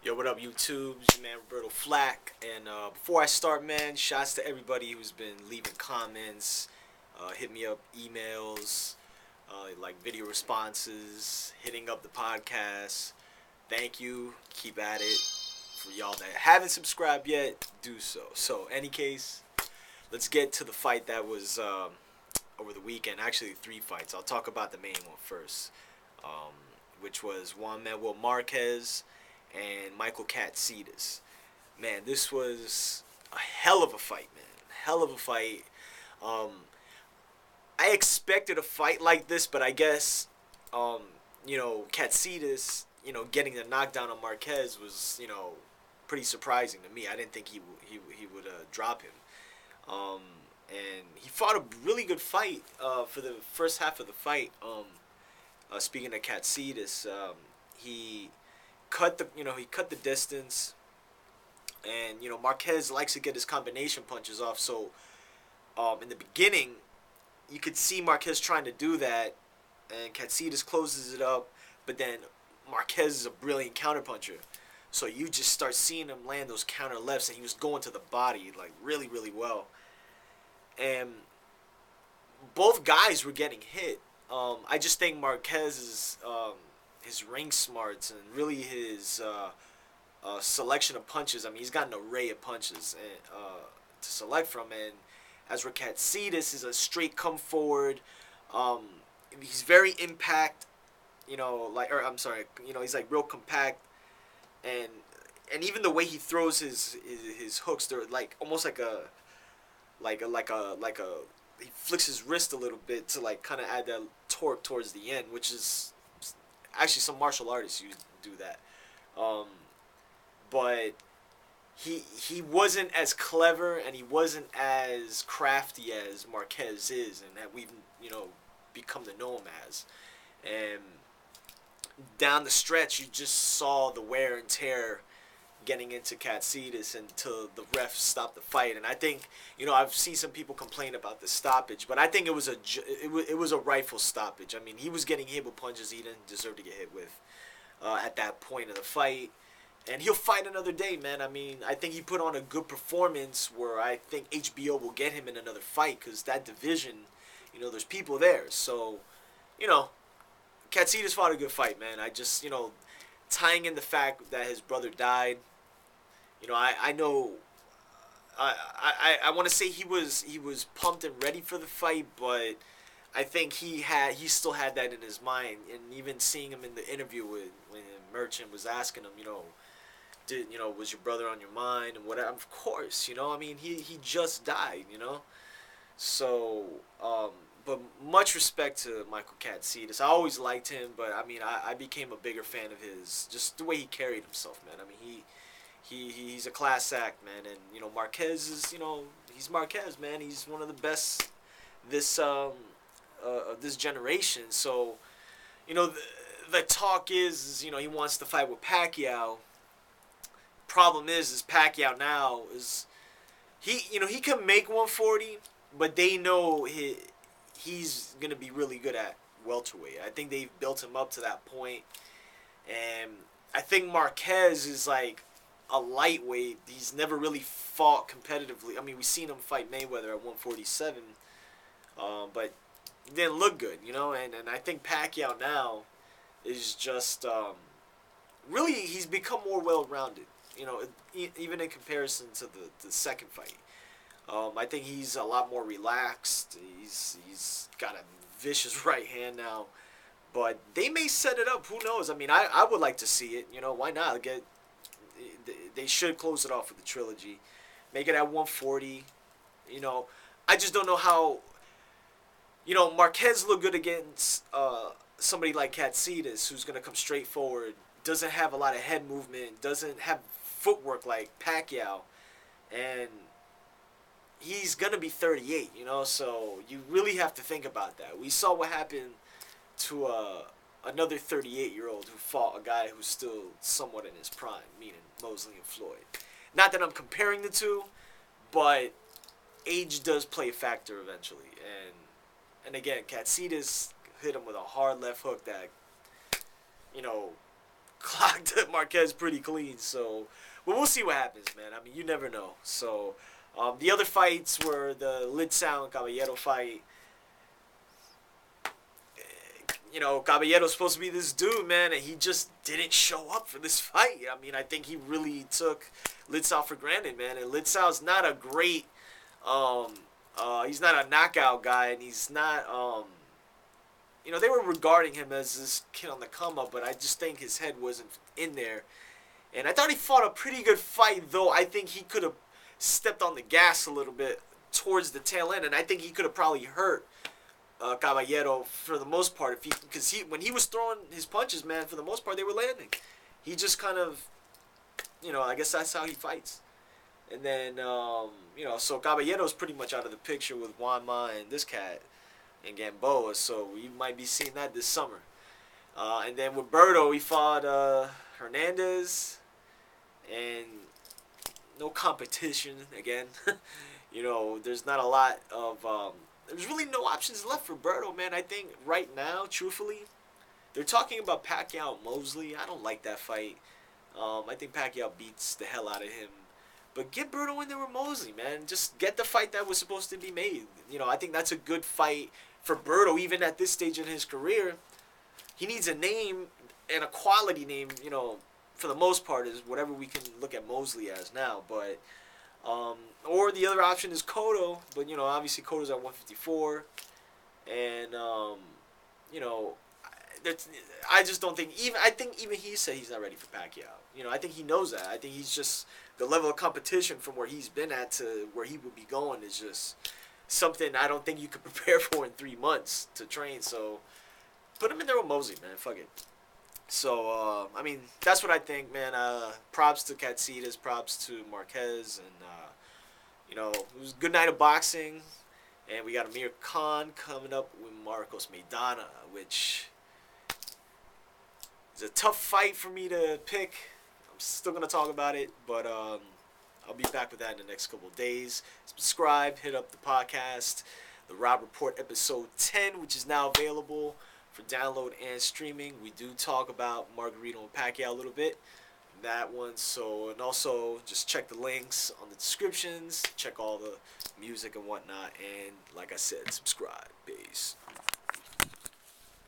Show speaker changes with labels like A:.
A: Yo, what up, YouTube? It's your man Roberto Flack. And before I start, man, shouts to everybody who's been leaving comments, hit me up, emails, like video responses, hitting up the podcast. Thank you. Keep at it. For y'all that haven't subscribed yet, do so. So, any case, let's get to the fight that was over the weekend. Actually, three fights. I'll talk about the main one first, which was Juan Manuel Marquez and Micheal Katsidis. Man, this was a hell of a fight, man. Hell of a fight. Um, I expected a fight like this, but I guess, Katsidis, getting the knockdown on Marquez was, pretty surprising to me. I didn't think he would drop him. Um, and he fought a really good fight for the first half of the fight. Speaking of Katsidis, he cut the distance, and Marquez likes to get his combination punches off. So in the beginning, you could see Marquez trying to do that, and Katsidis closes it up. But then Marquez is a brilliant counterpuncher, so you just start seeing him land those counter lefts, and he was going to the body like really, really well. And both guys were getting hit. I just think Marquez's his ring smarts and really his selection of punches. I mean, he's got an array of punches to select from. And as for Katsidis, is a straight come forward. He's very impact. He's like real compact, and even the way he throws his hooks, they're like almost like a he flicks his wrist a little bit to like kind of add that torque towards the end, which is actually some martial artists do that. But he wasn't as clever and he wasn't as crafty as Marquez is, and that we've become to know him as. And down the stretch, you just saw the wear and tear getting into Katsidis until the ref stopped the fight. And I think I've seen some people complain about the stoppage, but I think it was a rightful stoppage. I mean, he was getting hit with punches he didn't deserve to get hit with at that point of the fight, and he'll fight another day, man. I mean, I think he put on a good performance where I think HBO will get him in another fight, because that division, there's people there. So Katsidis fought a good fight, man. I just tying in the fact that his brother died. I know. I want to say he was pumped and ready for the fight, but I think he still had that in his mind. And even seeing him in the interview when Merchant was asking him, was your brother on your mind and whatever. Of course, I mean, he just died, So, but much respect to Micheal Katsidis. I always liked him, but I mean, I became a bigger fan of his, just the way he carried himself, man. I mean, he's a class act, man. And Marquez is, he's Marquez, man. He's one of the best this of this generation. So the talk is he wants to fight with Pacquiao. Problem is Pacquiao now is he can make 140, but they know he's gonna be really good at welterweight. I think they've built him up to that point, and I think Marquez is like a lightweight. He's never really fought competitively. I mean, we've seen him fight Mayweather at 147, but it didn't look good, And I think Pacquiao now is just really, he's become more well-rounded, even in comparison to the second fight. I think he's a lot more relaxed. He's got a vicious right hand now, but they may set it up. Who knows? I mean, I would like to see it. Why not? They should close it off with the trilogy, make it at 140. I just don't know how. Marquez looked good against somebody like Katsidis, who's gonna come straight forward, doesn't have a lot of head movement, doesn't have footwork like Pacquiao, and he's gonna be 38, so you really have to think about that. We saw what happened to another 38-year-old who fought a guy who's still somewhat in his prime, meaning Mosley and Floyd. Not that I'm comparing the two, but age does play a factor eventually. And again, Katsidis hit him with a hard left hook that, clocked Marquez pretty clean. So, well, we'll see what happens, man. I mean, you never know. So, the other fights were the Litzau and Caballero fight. You know, Caballero's supposed to be this dude, man, and he just didn't show up for this fight. I mean, I think he really took Litzau for granted, man. And Litzau's not a great, he's not a knockout guy, and he's not, you know, they were regarding him as this kid on the come up, but I just think his head wasn't in there. And I thought he fought a pretty good fight, though I think he could have stepped on the gas a little bit towards the tail end, and I think he could have probably hurt Caballero for the most part, because when he was throwing his punches, man, for the most part they were landing. He just kind of, you know, I guess that's how he fights. And then, you know, so Caballero's pretty much out of the picture with Juan Ma and this cat and Gamboa, so we might be seeing that this summer. And then with Berto, he fought Hernandez, and no competition again. You know, there's not a lot of there's really no options left for Berto, man. I think right now, truthfully, they're talking about Pacquiao and Mosley. I don't like that fight. I think Pacquiao beats the hell out of him. But get Berto in there with Mosley, man. Just get the fight that was supposed to be made. You know, I think that's a good fight for Berto, even at this stage in his career. He needs a name, and a quality name, you know, for the most part, is whatever we can look at Mosley as now. But or the other option is Cotto, but, you know, obviously Cotto's at 154, and you know, I just don't think I think even he said he's not ready for Pacquiao. You know, I think he knows that. I think he's just, the level of competition from where he's been at to where he would be going is just something I don't think you could prepare for in 3 months to train. So put him in there with Mosley, man. Fuck it. So, I mean, that's what I think, man. Props to Katsidis, props to Marquez, and, you know, it was a good night of boxing. And we got Amir Khan coming up with Marcos Maidana, which is a tough fight for me to pick. I'm still going to talk about it, but I'll be back with that in the next couple of days. Subscribe, hit up the podcast, the Rob Report episode 10, which is now available for download and streaming. We do talk about Margarito and Pacquiao a little bit, that one. So, and also just check the links on the descriptions, check all the music and whatnot, and like I said, subscribe. Peace.